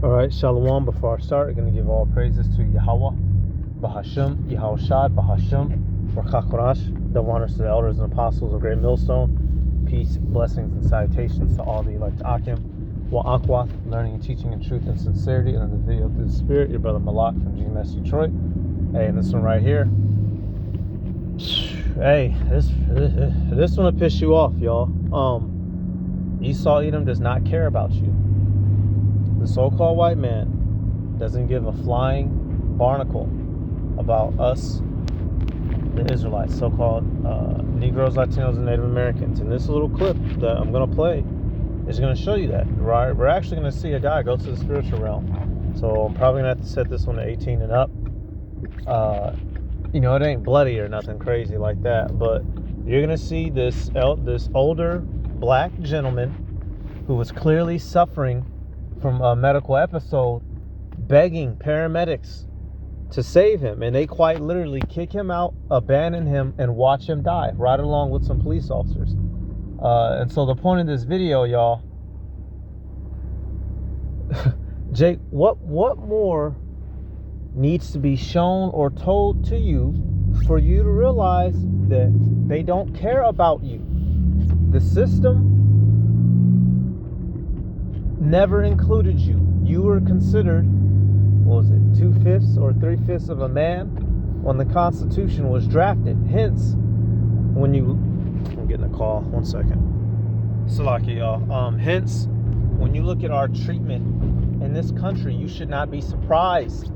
All right, Shalom. Before I start, I'm going to give all praises to Yahweh, Bahasham, Yahushad, Bahasham, Rakhakorash, the honors to the elders and apostles of Great Millstone. Peace, blessings, and salutations to all the elect Akim, Wa'akwath, learning and teaching in truth and sincerity, and in the video through the Spirit, your brother Malak from GMS Detroit. Hey, and this one right here. Hey, this one will piss you off, y'all. Esau Edom does not care about you. The so-called white man doesn't give a flying barnacle about us, the Israelites, so-called Negroes, Latinos, and Native Americans. And this little clip that I'm going to play is going to show you that. Right? We're actually going to see a guy go to the spiritual realm. So I'm probably going to have to set this one to 18 and up. It ain't bloody or nothing crazy like that, but you're going to see this older black gentleman who was clearly suffering from a medical episode, begging paramedics to save him, and they quite literally kick him out, abandon him, and watch him die right along with some police officers. And so the point of this video, y'all, Jake, what more needs to be shown or told to you for you to realize that they don't care about you? The system never included you. You were considered, 2/5 or 3/5 of a man when the Constitution was drafted. Hence, I'm getting a call. 1 second. Salaki, y'all. Hence, when you look at our treatment in this country, you should not be surprised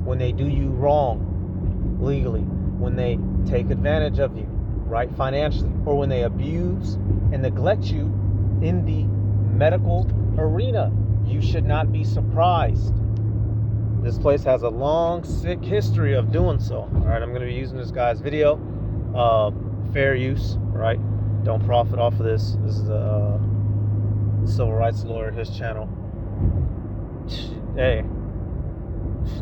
when they do you wrong legally, when they take advantage of you, right, financially, or when they abuse and neglect you in the medical arena. You should not be surprised. This place has a long, sick history of doing so. All right, I'm going to be using this guy's video. Fair use, right? Don't profit off of this. This is a civil rights lawyer, his channel. Hey,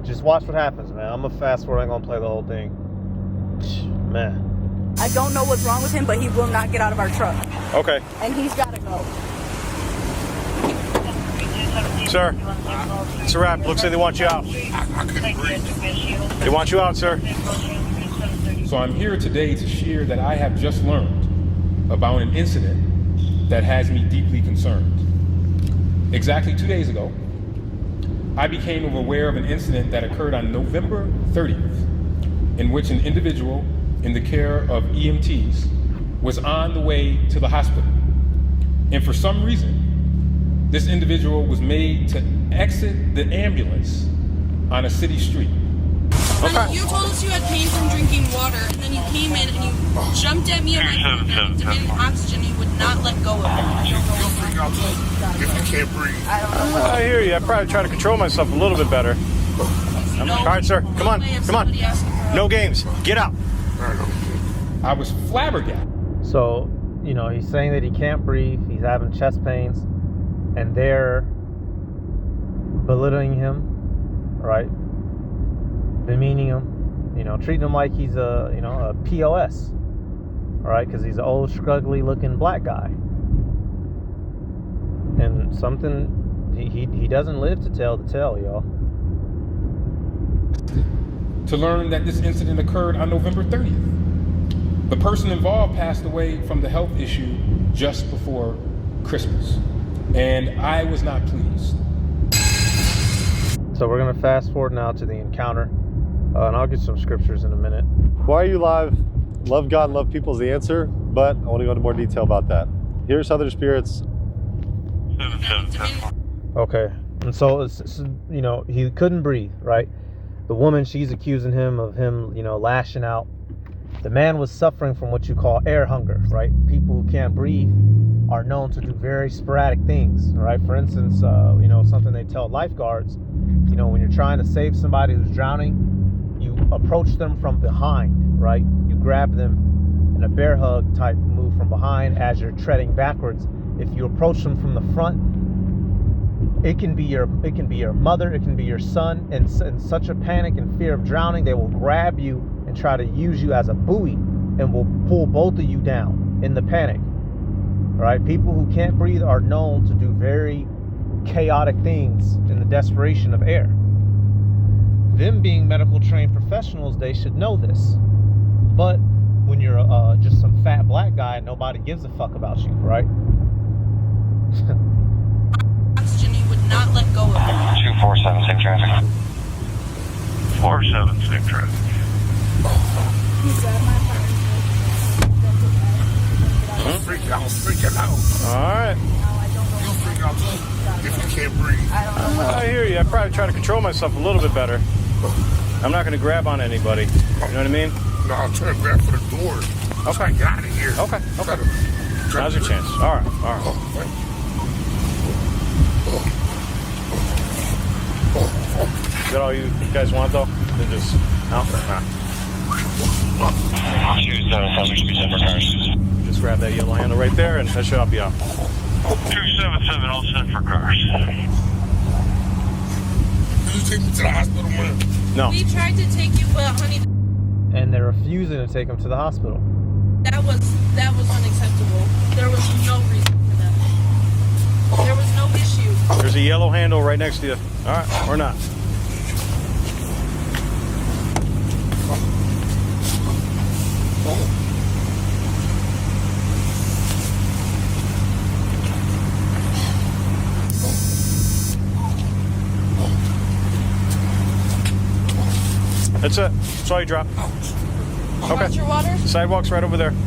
just watch what happens, man. I'm going to fast forward. I'm going to play the whole thing. Man. I don't know what's wrong with him, but he will not get out of our truck. Okay. And he's got to go. Sir, it's a wrap. Looks like they want you out. I couldn't breathe. They want you out, sir. So I'm here today to share that I have just learned about an incident that has me deeply concerned. Exactly 2 days ago, I became aware of an incident that occurred on November 30th, in which an individual in the care of EMTs was on the way to the hospital. And for some reason, this individual was made to exit the ambulance on a city street. Okay. You told us you had pain from drinking water, and then you came in and you jumped at me and my friend demanding oxygen. You would not let go of it. You'll freak out too if you can't breathe. I hear you. I probably try to control myself a little bit better. All right, sir. Come on. Come on. No games. Get out. I was flabbergasted. So, he's saying that he can't breathe. He's having chest pains. And they're belittling him, right? Demeaning him, treating him like he's a POS, all right? Because he's an old, scruggly-looking black guy. And something, he doesn't live to tell the tale, y'all. To learn that this incident occurred on November 30th. The person involved passed away from the health issue just before Christmas. And I was not pleased. So we're going to fast forward now to the encounter. And I'll get some scriptures in a minute. Why are you live? Love God and love people is the answer, but I want to go into more detail about that. Here's other spirits. Okay. And so, he couldn't breathe, right? The woman, she's accusing him of lashing out. The man was suffering from what you call air hunger, right? People who can't breathe are known to do very sporadic things, right? For instance, something they tell lifeguards, when you're trying to save somebody who's drowning, you approach them from behind, right? You grab them in a bear hug type move from behind as you're treading backwards. If you approach them from the front, it can be your mother, it can be your son, and in such a panic and fear of drowning, they will grab you and try to use you as a buoy and will pull both of you down in the panic. All right, people who can't breathe are known to do very chaotic things in the desperation of air. Them being medical trained professionals, they should know this. But when you're just some fat black guy, nobody gives a fuck about you, right? Oxygen, he would not let go of it. 247, same traffic. 47, same traffic. Freak out. All right. You'll freak out too if you can't breathe. I hear you. I probably try to control myself a little bit better. I'm not going to grab on anybody. You know what I mean? No, I'm trying to grab for the door. Okay. Trying to get out of here. Okay. Now's your chance. All right. Is that all you guys want, though? Then just... No? 277, should be separate cars. Just grab that yellow handle right there, and that should help you out. 277, all set for cars. Did you take me to the hospital, man? No. We tried to take you, but honey, And they're refusing to take him to the hospital. that was unacceptable. There was no reason for that. There was no issue. There's a yellow handle right next to you. All right, or not. That's it. That's all you drop. Okay. Want your water? The sidewalk's right over there. Because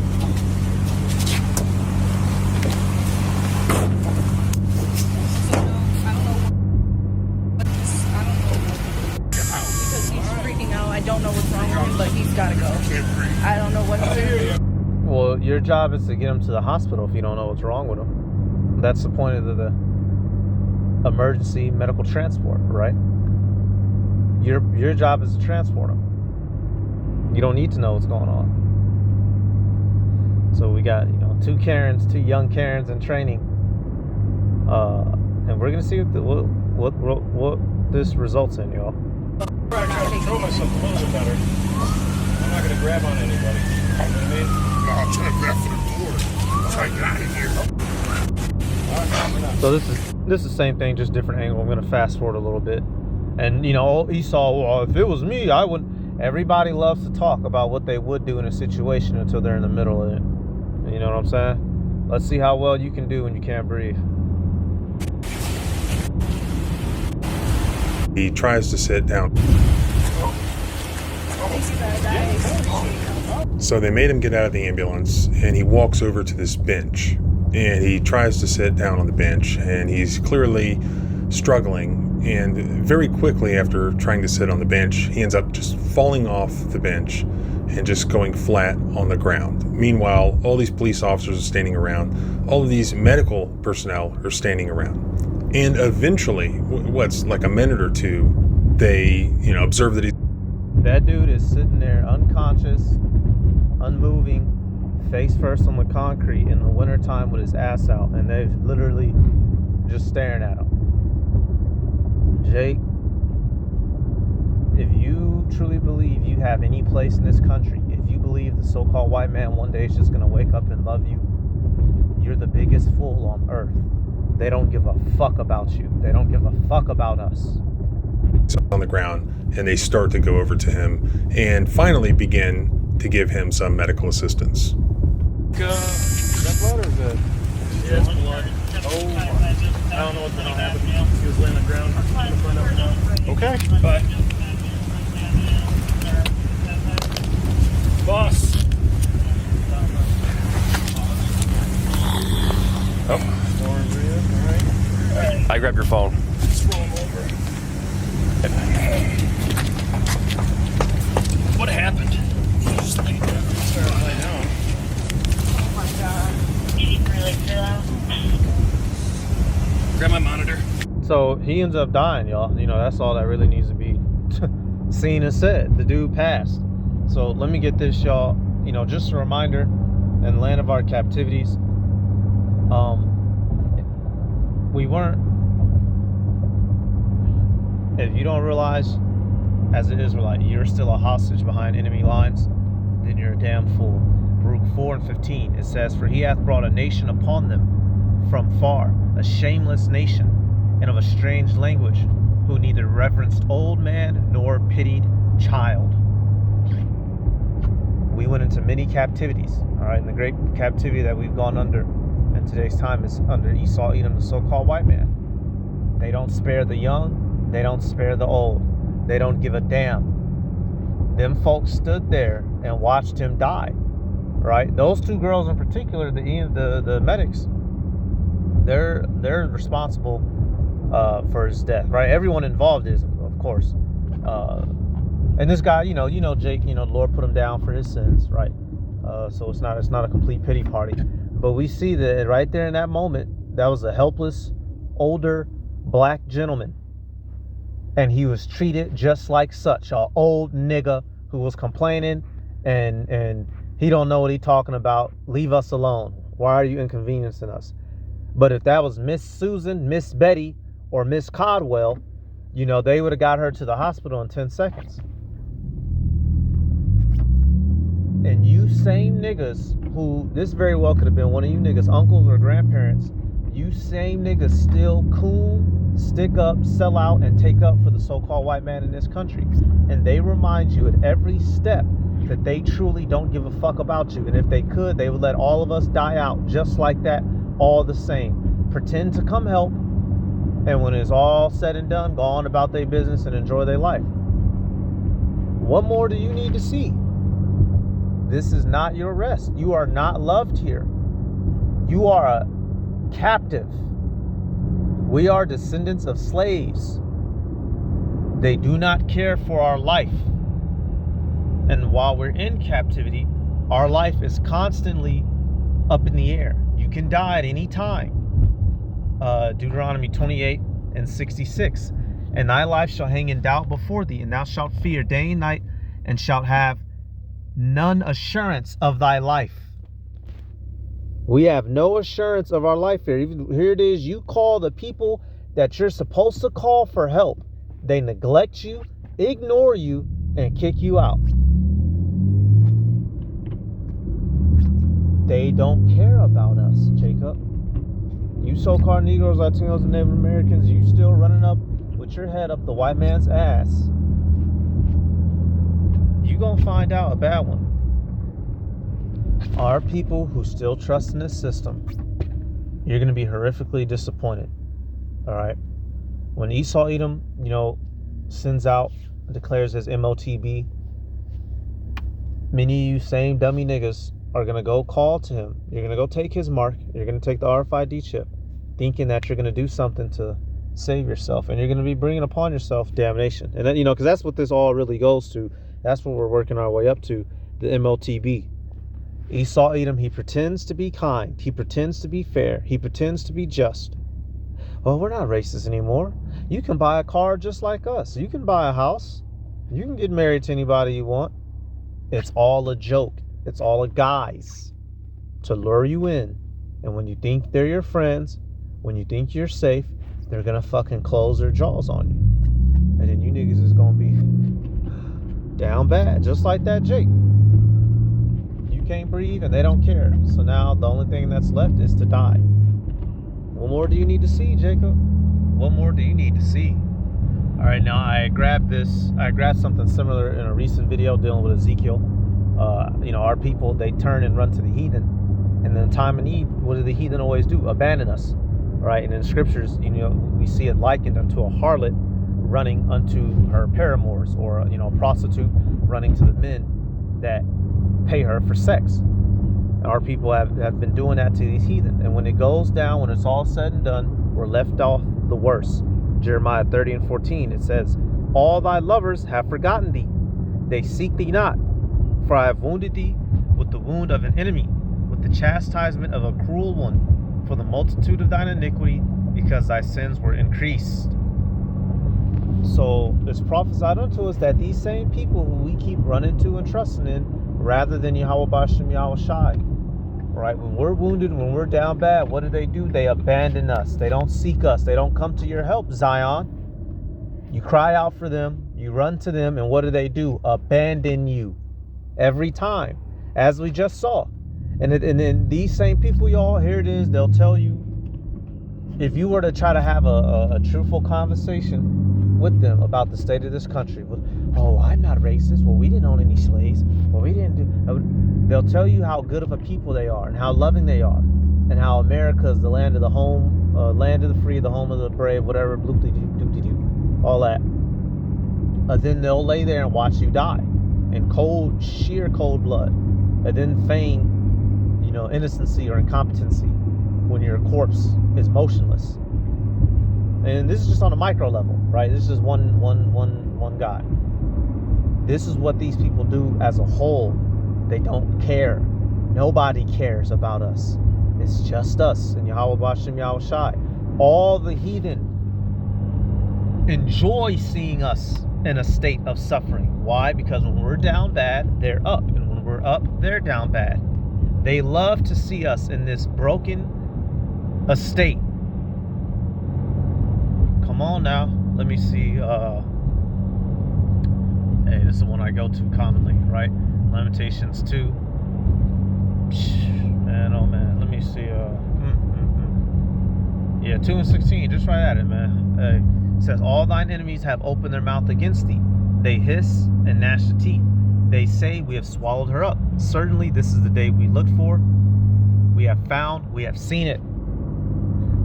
he's freaking out. I don't know what's wrong with him, but he's gotta go. Can't breathe. I don't know what he's doing. Well, your job is to get him to the hospital if you don't know what's wrong with him. That's the point of the emergency medical transport, right? Your job is to transport him. You don't need to know what's going on. So we got, two Karens, two young Karens in training, and we're gonna see what this results in, y'all. I'm trying to control myself a little bit better. I'm not going to grab on anybody. You know what I mean? No, I'm trying to grab for the door. I'm trying to get out of here. So this is the same thing, just different angle. I'm gonna fast forward a little bit, and Esau. Well, if it was me, I would. Everybody loves to talk about what they would do in a situation until they're in the middle of it. You know what I'm saying? Let's see how well you can do when you can't breathe. He tries to sit down. So they made him get out of the ambulance, and he walks over to this bench, and he tries to sit down on the bench, and he's clearly struggling. And very quickly after trying to sit on the bench, he ends up just falling off the bench and just going flat on the ground. Meanwhile, all these police officers are standing around. All of these medical personnel are standing around. And eventually, what's like a minute or two, they, observe that That dude is sitting there unconscious, unmoving, face first on the concrete in the wintertime with his ass out, and they're literally just staring at him. Jake, if you truly believe you have any place in this country, if you believe the so-called white man one day is just going to wake up and love you, you're the biggest fool on earth. They don't give a fuck about you. They don't give a fuck about us. on the ground, and they start to go over to him and finally begin to give him some medical assistance. Is that blood or is it? Yeah, it's blood. Oh, I don't know what the hell happened. He was laying on the ground. I'm gonna find out now. Okay. Bye. Boss. Oh. All right. I grabbed your phone. What happened? Grab my monitor. So he ends up dying, y'all. You know, that's all that really needs to be seen and said. The dude passed. So let me get this, y'all. You know, just a reminder, in land of our captivities, we weren't, if you don't realize, as an Israelite, you're still a hostage behind enemy lines, then you're a damn fool. Baruch 4:15, it says, "For he hath brought a nation upon them from far, a shameless nation, and of a strange language, who neither reverenced old man nor pitied child. We went into many captivities, all right, and the great captivity that we've gone under in today's time is under Esau, Edom, the so-called white man. They don't spare the young, they don't spare the old, they don't give a damn. Them folks stood there and watched him die, right? Those two girls in particular, the medics, they're responsible for his death, right? Everyone involved is, of course. And this guy, you know, Jake, the Lord put him down for his sins, right? So it's not a complete pity party. But we see that right there in that moment, that was a helpless, older black gentleman. And he was treated just like such, an old nigga who was complaining and he don't know what he talking about. Leave us alone. Why are you inconveniencing us? But if that was Miss Susan, Miss Betty, or Miss Codwell, they would have got her to the hospital in 10 seconds. And you same niggas who, this very well could have been one of you niggas' uncles or grandparents, you same niggas still coon, stick up, sell out, and take up for the so-called white man in this country. And they remind you at every step that they truly don't give a fuck about you. And if they could, they would let all of us die out just like that, all the same. Pretend to come help, and when it's all said and done, go on about their business and enjoy their life. What more do you need to see? This is not your rest. You are not loved here. You are a captive. We are descendants of slaves. They do not care for our life. And while we're in captivity, our life is constantly up in the air. You can die at any time. Deuteronomy 28:66. And thy life shall hang in doubt before thee, and thou shalt fear day and night, and shalt have none assurance of thy life. We have no assurance of our life here. Even here it is, you call the people that you're supposed to call for help. They neglect you, ignore you, and kick you out. They don't care about us, Jacob. You so-called Negroes, Latinos, and Native Americans, you still running up with your head up the white man's ass. You gonna find out a bad one. Our people who still trust in this system, you're gonna be horrifically disappointed. All right. When Esau Edom, sends out, declares his MOTB, many of you same dummy niggas are gonna go call to him. You're gonna go take his mark. You're gonna take the RFID chip, thinking that you're gonna do something to save yourself, and you're gonna be bringing upon yourself damnation. And then, because that's what this all really goes to. That's what we're working our way up to, the MOTB. Esau Edom, he pretends to be kind. He pretends to be fair. He pretends to be just. Well, we're not racist anymore. You can buy a car just like us. You can buy a house. You can get married to anybody you want. It's all a joke. It's all a guise to lure you in. And when you think they're your friends, when you think you're safe, they're going to fucking close their jaws on you. And then you niggas is going to be down bad, just like that Jake. You can't breathe and they don't care. So now the only thing that's left is to die. What more do you need to see, Jacob? What more do you need to see? All right, now I grabbed something similar in a recent video dealing with Ezekiel. Our people, they turn and run to the heathen. And in time of need, what do the heathen always do? Abandon us. Right? And in the scriptures, we see it likened unto a harlot running unto her paramours, or a prostitute running to the men that pay her for sex. Our people have been doing that to these heathen. And when it goes down, when it's all said and done, we're left off the worst. Jeremiah 30:14, it says, all thy lovers have forgotten thee. They seek thee not. For I have wounded thee with the wound of an enemy, with the chastisement of a cruel one, for the multitude of thine iniquity, because thy sins were increased. So it's prophesied unto us that these same people who we keep running to and trusting in, rather than Yahweh Bashem Yahweh Shai, right? When we're wounded, when we're down bad, what do? They abandon us. They don't seek us. They don't come to your help, Zion. You cry out for them. You run to them. And what do? Abandon you. Every time. As we just saw. And then these same people, y'all, here it is. They'll tell you if you were to try to have a truthful conversation with them about the state of this country, oh, I'm not racist. Well, we didn't own any slaves. Well, we didn't do. They'll tell you how good of a people they are and how loving they are, and how America is the land of the home, land of the free, the home of the brave, whatever, bloop-de-doo, all that. Then they'll lay there and watch you die in sheer cold blood, and then feign, innocency or incompetency when your corpse is motionless. And this is just on a micro level, right? This is just one guy. This is what these people do as a whole. They don't care. Nobody cares about us. It's just us and Yahweh B'Shem Yahweh Shai. All the heathen enjoy seeing us in a state of suffering. Why? Because when we're down bad, they're up. And when we're up, they're down bad. They love to see us in this broken estate. Come on now. Let me see. Hey, this is the one I go to commonly, right? Lamentations 2. Man, oh man. Let me see. Yeah, 2 and 16. Just right at it, man. Hey, it says, all thine enemies have opened their mouth against thee. They hiss and gnash the teeth. They say, we have swallowed her up. Certainly, this is the day we looked for. We have found, we have seen it.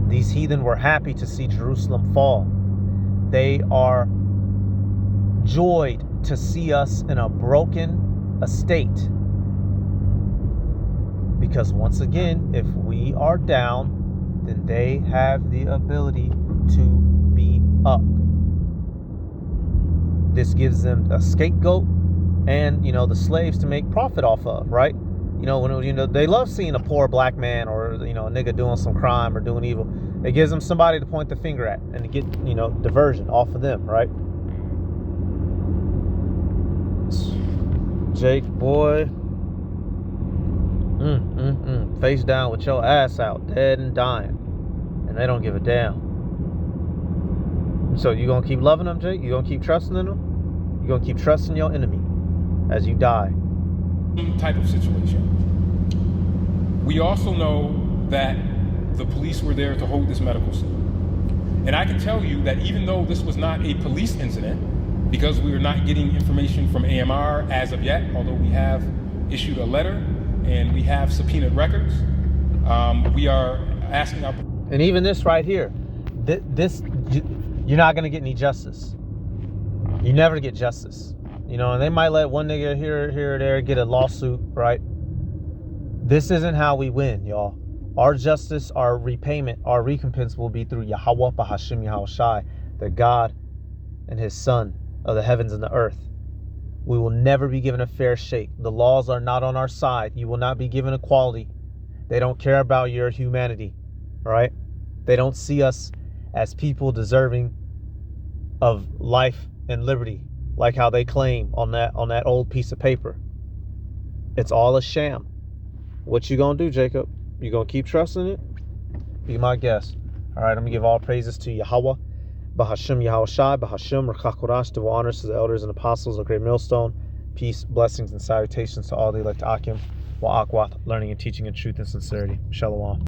These heathen were happy to see Jerusalem fall. They are joyed to see us in a broken estate. Because once again, if we are down, then they have the ability to be up. This gives them a scapegoat and, the slaves to make profit off of, right? When they love seeing a poor black man or, a nigga doing some crime or doing evil. It gives them somebody to point the finger at and to get, diversion off of them, right? Jake, boy. Face down with your ass out, dead and dying. And they don't give a damn. So you gonna keep loving them, Jake? You gonna keep trusting in them? You gonna keep trusting your enemy as you die? Type of situation. We also know that the police were there to hold this medical scene. And I can tell you that even though this was not a police incident, because we are not getting information from AMR as of yet, although we have issued a letter and we have subpoenaed records, we are asking our... And even this right here, you're not going to get any justice. You never get justice. And they might let one nigga here or there get a lawsuit, right? This isn't how we win, y'all. Our justice, our repayment, our recompense will be through Yahweh B'Hashem Yahweh Shai, the God and his Son of the heavens and the earth. We will never be given a fair shake. The laws are not on our side. You will not be given equality. They don't care about your humanity, all right? They don't see us as people deserving of life and liberty, like how they claim on that old piece of paper. It's all a sham. What you gonna do, Jacob? You gonna keep trusting it? Be my guest. All right, I'm gonna give all praises to Yahweh, B'Hashem Yahweh Shai, B'Hashem Rechakurash, to honors to the elders and apostles of Great Millstone. Peace, blessings, and salutations to all the elect Akim, Wa'akwath, learning and teaching in truth and sincerity. Shalom.